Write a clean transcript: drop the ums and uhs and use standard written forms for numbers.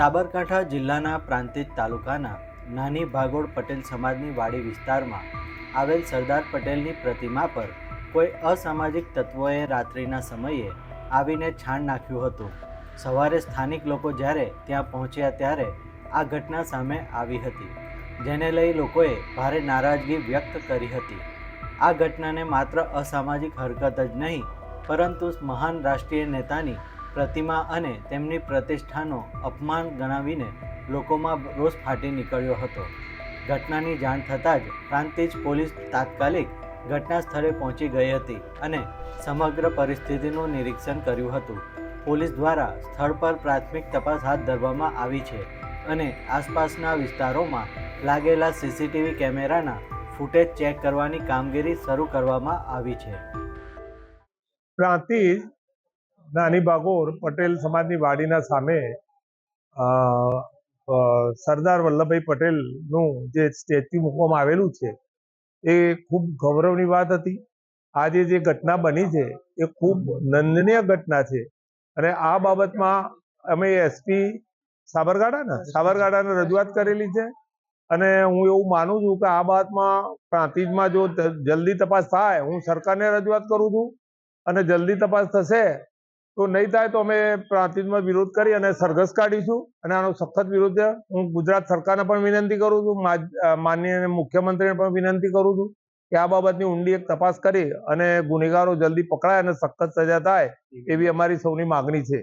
સાબરકાંઠા જિલ્લાના પ્રાંતિજ તાલુકાના નાની ભાગોળ પટેલ સમાજની વાડી વિસ્તારમાં આવેલ સરદાર પટેલની પ્રતિમા પર કોઈ અસામાજિક તત્વોએ રાત્રિના સમયે આવીને છાણ નાખ્યું હતું। સવારે સ્થાનિક લોકો જ્યારે ત્યાં પહોંચ્યા ત્યારે આ ઘટના સામે આવી હતી, જેને લઈ લોકોએ ભારે નારાજગી વ્યક્ત કરી હતી। આ ઘટનાને માત્ર અસામાજિક હરકત જ નહીં, પરંતુ મહાન રાષ્ટ્રીય નેતાની પ્રતિમા અને તેમની પ્રતિષ્ઠાનો અપમાન ગણાવીને લોકોમાં રોષ ફાટી નીકળ્યો હતો। ઘટનાની જાણ થતાં જ પ્રાંતિજ પોલીસ તાત્કાલિક ઘટના સ્થળે પહોંચી ગઈ હતી અને સમગ્ર પરિસ્થિતિનું નિરીક્ષણ કર્યું હતું। પોલીસ દ્વારા સ્થળ પર પ્રાથમિક તપાસ હાથ ધરવામાં આવી છે અને આસપાસના વિસ્તારોમાં લાગેલા સીસીટીવી કેમેરાના ફૂટેજ ચેક કરવાની કામગીરી શરૂ કરવામાં આવી છે। પ્રાંતિજ નાની ભાગોળ પટેલ સમાજની વાડીના સામે સરદાર વલ્લભભાઈ પટેલનું જે સ્ટેચ્યુ મૂકવામાં આવેલું છે એ ખૂબ ગૌરવની વાત હતી। આજે જે ઘટના બની છે એ ખૂબ નિંદનીય ઘટના છે અને આ બાબતમાં અમે એસપી સાબરકાંઠાને રજૂઆત કરેલી છે અને હું એવું માનું છું કે આ બાબતમાં પ્રાંતિજમાં જો જલ્દી તપાસ થાય, હું સરકારને રજૂઆત કરું છું અને જલ્દી તપાસ થશે તો નહીં થાય તો અમે પ્રાંતિજમાં વિરોધ કરી અને સરઘસ કાઢીશું અને આનો સખત વિરોધ છે। હું ગુજરાત સરકારને પણ વિનંતી કરું છું, માનનીય મુખ્યમંત્રીને પણ વિનંતી કરું છું કે આ બાબતની ઊંડી એક તપાસ કરી અને ગુનેગારો જલ્દી પકડાય અને સખત સજા થાય એવી અમારી સૌની માગણી છે।